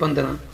15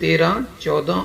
13, 14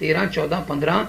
13, 14, 15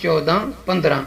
14, 15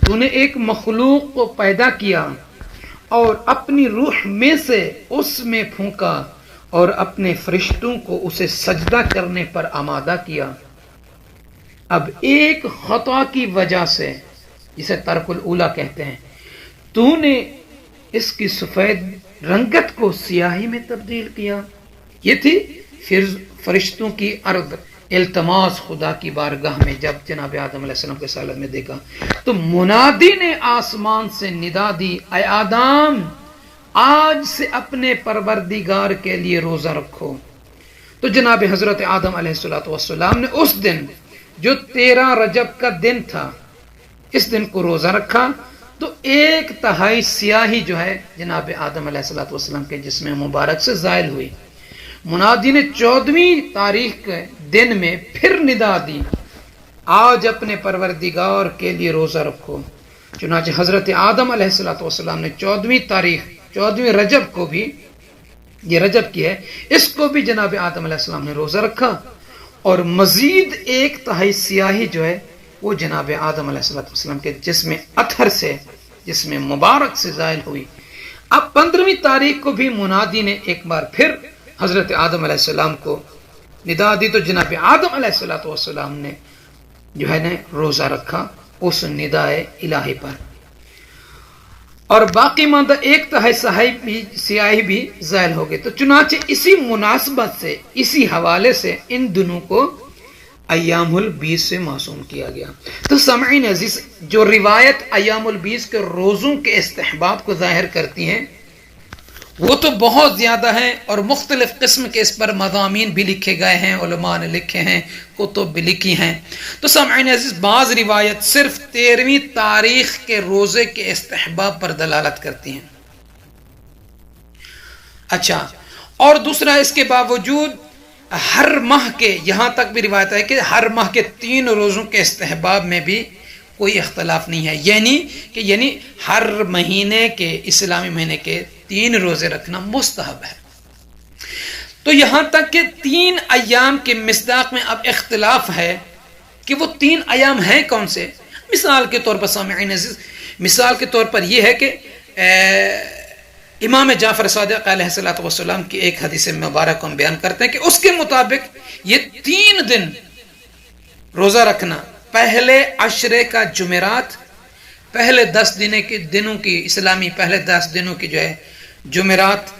تو نے ایک مخلوق کو پیدا کیا اور اپنی روح میں سے اس میں پھونکا اور اپنے فرشتوں کو اسے سجدہ کرنے پر آمادہ کیا. اب ایک خطا کی وجہ سے، جسے ترک الاولیٰ کہتے ہیں، تو نے اس کی سفید رنگت کو سیاہی میں تبدیل کیا. یہ تھی پھر فرشتوں کی عرض التماس خدا کی بارگاہ میں جب جناب آدم علیہ السلام کے سالت میں دیکھا تو منادی نے آسمان سے ندا دی، اے آدم آج سے اپنے پروردگار کے لیے روزہ رکھو. تو جناب حضرت آدم علیہ السلام نے اس دن جو 13 رجب کا دن تھا اس دن کو روزہ رکھا. تو 1/3 سیاہی جو ہے جناب آدم علیہ السلام کے جسم مبارک سے زائل ہوئی. منادی نے 14ویں تاریخ کے دن میں پھر ندا دی، آج اپنے پروردگار کے لیے روزہ رکھو. چنانچہ حضرت آدم علیہ السلام نے 14ویں تاریخ 14ویں رجب کو بھی، یہ رجب کی ہے، اس کو بھی جناب آدم علیہ السلام نے روزہ رکھا. اور مزید 1/3 سیاہی جو ہے وہ جناب آدم علیہ السلام کے جسم اطہر سے، جسم مبارک سے زائل ہوئی. اب 15ویں تاریخ کو بھی منادی نے ایک بار پھر حضرت آدم علیہ السلام کو ندا دی. تو جناب آدم علیہ السلام نے جو ہے نا روزہ رکھا اس ندائے الہی پر. اور باقی ماندہ 1/3 سیاہی بھی زائل ہو گئے. تو چنانچہ اسی مناسبت سے، اسی حوالے سے ان دنوں کو ایام البیض سے معصوم کیا گیا. تو سامعین عزیز، جو روایت ایام البیض کے روزوں کے استحباب کو ظاہر کرتی ہیں وہ تو بہت زیادہ ہیں، اور مختلف قسم کے اس پر مضامین بھی لکھے گئے ہیں، علماء نے لکھے ہیں، کتب بھی لکھی ہیں. تو سامعین عزیز، بعض روایت صرف 13ویں تاریخ کے روزے کے استحباب پر دلالت کرتی ہیں. اچھا، اور دوسرا اس کے باوجود ہر ماہ کے، یہاں تک بھی روایت ہے کہ ہر ماہ کے 3 روزوں کے استحباب میں بھی کوئی اختلاف نہیں ہے. یعنی ہر مہینے کے، اسلامی مہینے کے 3 روزے رکھنا مستحب ہے. تو یہاں تک کہ 3 ایام کے مصداق میں اب اختلاف ہے کہ وہ 3 ایام ہیں کون سے. مثال کے طور پر سامعین عزیز، مثال کے طور پر یہ ہے کہ امام جعفر صادق علیہ السلام کی ایک حدیث مبارک ہم بیان کرتے ہیں کہ اس کے مطابق یہ 3 دن روزہ رکھنا، پہلے عشرے کا جمعرات، پہلے 10 دنوں کی اسلامی پہلے 10 دنوں کی جو ہے جمعرات،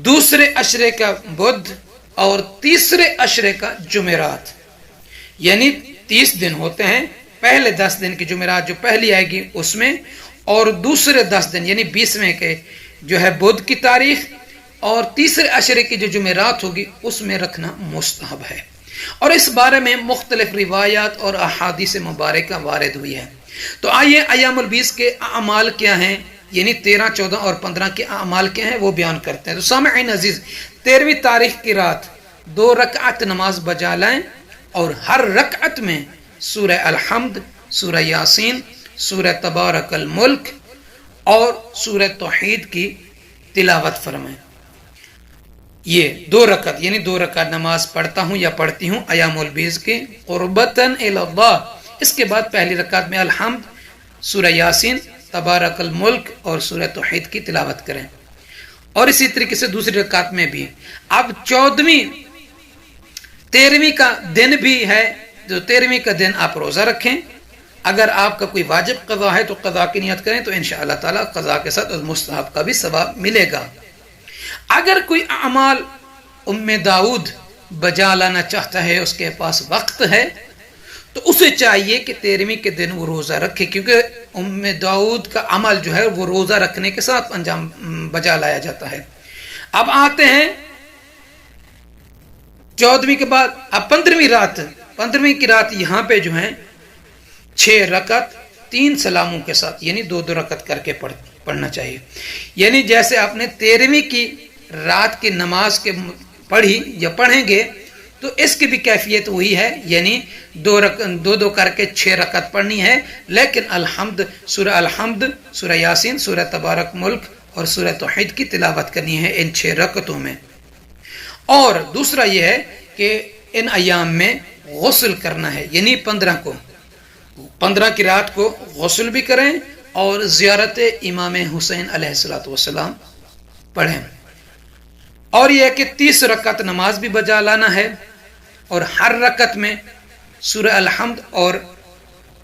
دوسرے عشرے کا بدھ، اور تیسرے عشرے کا جمعرات. یعنی 30 دن ہوتے ہیں. پہلے 10 دن کی جمعرات جو پہلی آئے گی اس میں، اور دوسرے 10 دن یعنی 20ویں کے جو ہے بدھ کی تاریخ، اور تیسرے عشرے کی جو جمعرات ہوگی اس میں رکھنا مستحب ہے. اور اس بارے میں مختلف روایات اور احادیث مبارکہ وارد ہوئی ہے. تو آئیے ایام البیض کے اعمال کیا ہیں، یعنی 13، 14 اور 15 کے اعمال کیا ہیں وہ بیان کرتے ہیں. تو سامعین عزیز، 13ویں تاریخ کی رات 2 رکعت نماز بجا لائیں، اور ہر رکعت میں سورہ الحمد، سورہ یاسین، سورہ تبارک الملک اور سورہ توحید کی تلاوت فرمائیں. یہ 2 رکعت یعنی 2 رکعت نماز پڑھتا ہوں یا پڑھتی ہوں ایام البیض کے قربتاً الی اللہ. اس کے بعد پہلی رکعت میں الحمد، سورہ یاسین، تبارک الملک اور سورہ توحید کی تلاوت کریں. اور اسی طریقے سے دوسری رکعت میں بھی. اب 13ویں کا دن بھی ہے، جو 13ویں کا دن آپ روزہ رکھیں. اگر آپ کا کوئی واجب قضا ہے تو قضا کی نیت کریں، تو انشاءاللہ تعالی قضا کے ساتھ مستحب کا بھی ثواب ملے گا. اگر کوئی اعمال داؤد بجا لانا چاہتا ہے، اس کے پاس وقت ہے، تو اسے چاہیے کہ 13ویں کے دن وہ روزہ رکھے، کیونکہ داؤد کا عمل جو ہے وہ روزہ رکھنے کے ساتھ انجام بجا لایا جاتا ہے. اب آتے ہیں 14ویں کے بعد، اب 15ویں کی رات یہاں پہ جو ہیں 6 رکعت 3 سلاموں کے ساتھ، یعنی 2 رکعت کر کے پڑھنا چاہیے. یعنی جیسے آپ نے 13ویں کی رات کی نماز کے پڑھی یا پڑھیں گے تو اس کی بھی کیفیت وہی ہے، یعنی 2 کر کے 6 رکعت پڑھنی ہے. لیکن الحمد، سورہ یاسین، سورہ تبارک ملک اور سورہ توحید کی تلاوت کرنی ہے ان 6 رکعتوں میں. اور دوسرا یہ ہے کہ ان ایام میں غسل کرنا ہے، یعنی 15 کو 15 کی رات کو غسل بھی کریں اور زیارت امام حسین علیہ السلام پڑھیں. اور یہ کہ 30 رکعت نماز بھی بجا لانا ہے اور ہر رکعت میں سورہ الحمد اور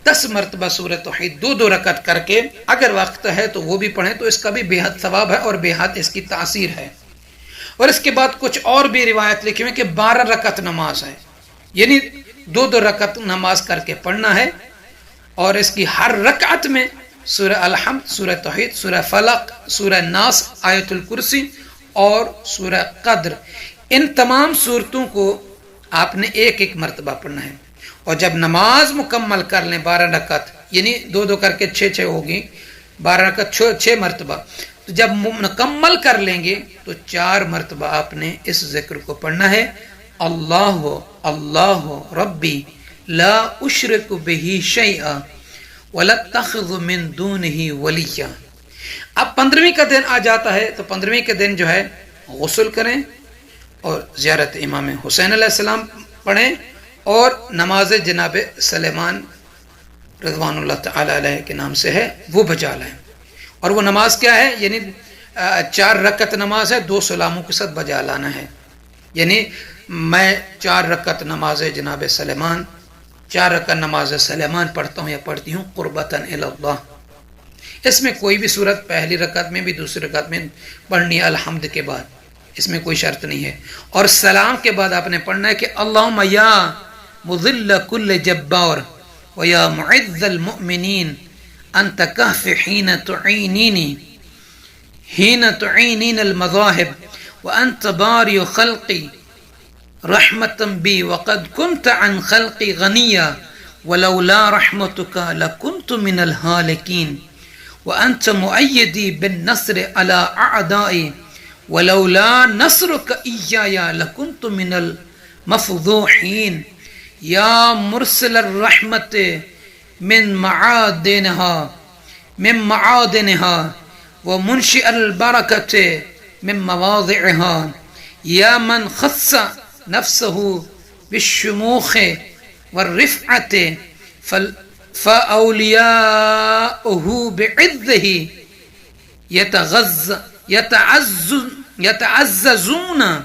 10 مرتبہ سورہ توحید 2 رکعت کر کے اگر وقت ہے تو وہ بھی پڑھیں تو اس کا بھی بے حد ثواب ہے اور بے حد اس کی تاثیر ہے. اور اس کے بعد کچھ اور بھی روایت لکھی ہوئی کہ 12 رکعت نماز ہے، یعنی 2 رکعت نماز کر کے پڑھنا ہے اور اس کی ہر رکعت میں سورہ الحمد، سورہ توحید، سورہ فلق، سورہ ناس، آیت الکرسی اور سورہ قدر، ان تمام صورتوں کو آپ نے 1 مرتبہ پڑھنا ہے. اور جب نماز مکمل کر لیں 12 رکعت، یعنی 2 کر کے 6 ہوگی، 12 رکعت 6 مرتبہ، تو جب مکمل کر لیں گے تو 4 مرتبہ آپ نے اس ذکر کو پڑھنا ہے، اللہ اللہ ربی لا اشرک بہ شیئا وَلَتَّخِذُ مِن دُونِهِ وَلِيًّا. اب 15ویں کا دن آ جاتا ہے تو 15ویں کے دن جو ہے غسل کریں اور زیارت امام حسین علیہ السلام پڑھیں اور نماز جناب سلیمان رضوان اللہ تعالی علیہ کے نام سے ہے وہ بجا لائیں. اور وہ نماز کیا ہے؟ یعنی 4 رکعت نماز ہے، 2 سلاموں کے ساتھ بجا لانا ہے. یعنی میں 4 رکعت نماز جناب سلیمان، 4 رکعت نماز سلیمان پڑھتا ہوں یا پڑھتی ہوں قربتاً الی اللہ. اس میں کوئی بھی صورت پہلی رکعت میں بھی دوسری رکعت میں پڑھنی ہے الحمد کے بعد، اس میں کوئی شرط نہیں ہے. اور سلام کے بعد آپ نے پڑھنا ہے کہ اللہم یا مذل کل جبار ویا معز المؤمنین انت کہف حین تعینین المذاہب وانت باری خلقی رحمتا بی وقد کنت عن خلقی غنیا ولولا رحمتک لکنت من الہالکین وانت مؤیدی بالنصر علی اعدائی ولولا نصرک ایایا لکنت من المفضوحین یا مرسل الرحمت من معادنها ومنشئ البرکت من مواضعها یا من خص نفسه بالشموخ والرفعة فأولياؤه بعزه يتعززون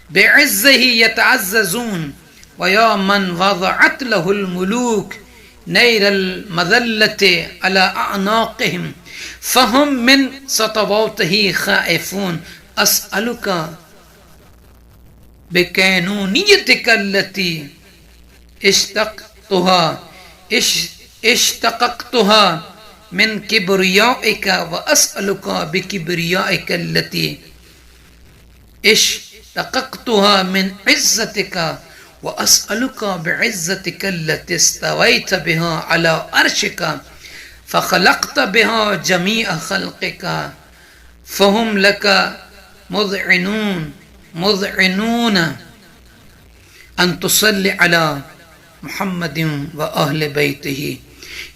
بعزه يتعززون ويا من وضعت له الملوك نير المذلة على أعناقهم فهم من سطواته خائفون أسألك بكينونيتك التي اشتققتها من كبريائك وأسألك بكبريائك التي اشتققتها من عزتك وأسألك بعزتك التي استويت بها على عرشك فخلقت بها جميع خلقك فهم لك مذعنون ان تصلی علی محمد و اہل بیتہ.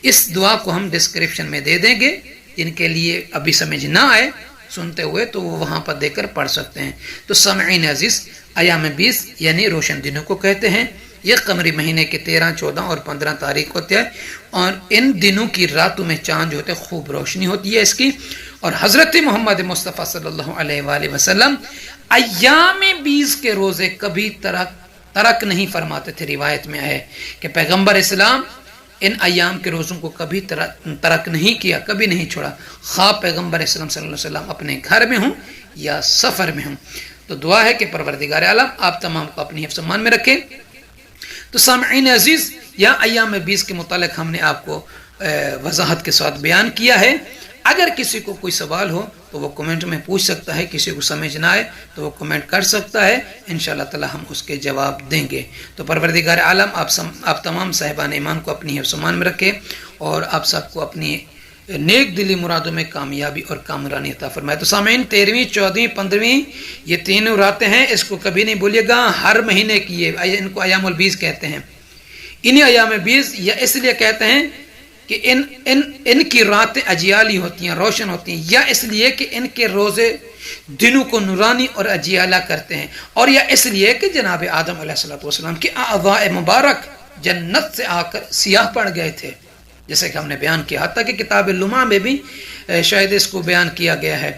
اس دعا کو ہم ڈسکرپشن میں دے دیں گے، جن کے لیے ابھی سمجھ نہ آئے سنتے ہوئے تو وہ وہاں پر دیکھ کر پڑھ سکتے ہیں. تو سامعین عزیز، ایام 20 یعنی روشن دنوں کو کہتے ہیں. یہ قمری مہینے کے 13، 14 اور 15 تاریخ ہوتے ہیں اور ان دنوں کی راتوں میں چاند ہوتے خوب روشنی ہوتی ہے اس کی. اور حضرت محمد مصطفیٰ صلی اللہ علیہ وآلہ وسلم ایام 20 کے روزے کبھی ترک نہیں فرماتے تھے. روایت میں ہے کہ پیغمبر اسلام ان ایام کے روزوں کو کبھی ترک نہیں کیا، کبھی نہیں چھوڑا، خواہ پیغمبر اسلام صلی اللہ علیہ وسلم اپنے گھر میں ہوں یا سفر میں ہوں. تو دعا ہے کہ پروردگار عالم آپ تمام کو اپنی حفظ و امان میں رکھے. تو سامعین عزیز، یا ایام 20 کے متعلق ہم نے آپ کو وضاحت کے ساتھ بیان کیا ہے. اگر کسی کو کوئی سوال ہو تو وہ کمنٹ میں پوچھ سکتا ہے، کسی کو سمجھ نہ آئے تو وہ کمنٹ کر سکتا ہے، انشاءاللہ تعالی ہم اس کے جواب دیں گے. تو پروردگار عالم آپ تمام صاحبان ایمان کو اپنی حفظ و امان میں رکھے اور آپ سب کو اپنی نیک دلی مرادوں میں کامیابی اور کامرانی عطا فرمائے. تو سامعین، 13ویں، 14ویں، 15ویں یہ تینوں راتیں ہیں، اس کو کبھی نہیں بولیے گا. ہر مہینے کی ان کو ایام ال20 کہتے ہیں. انہیں ایام 20 یا اس لیے کہتے ہیں کہ ان کی راتیں اجیالی ہوتی ہیں، روشن ہوتی ہیں، یا اس لیے کہ ان کے روزے دنوں کو نورانی اور اجیالہ کرتے ہیں، اور یا اس لیے کہ جناب آدم علیہ السلام کی اعضاء مبارک جنت سے آ کر سیاہ پڑ گئے تھے، جیسے کہ ہم نے بیان کیا، حتیٰ کہ کتاب لمعہ میں بھی شاید اس کو بیان کیا گیا ہے۔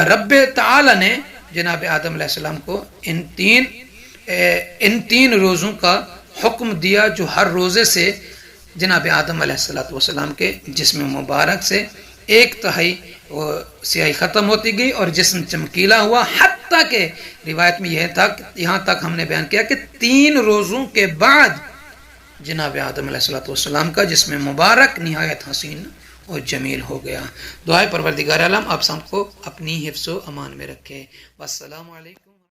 رب تعالی نے جناب آدم علیہ السلام کو ان تین روزوں کا حکم دیا، جو ہر روزے سے جناب آدم علیہ السلام کے جسم مبارک سے 1/3 سیاہی ختم ہوتی گئی اور جسم چمکیلا ہوا، حتیٰ کہ روایت میں یہ تھا، یہاں تک ہم نے بیان کیا کہ 3 روزوں کے بعد جناب آدم علیہ السلام کا جسم مبارک نہایت حسین اور جمیل ہو گیا۔ دعائے پروردگار عالم آپ سب کو اپنی حفظ و امان میں رکھے۔ والسلام علیکم۔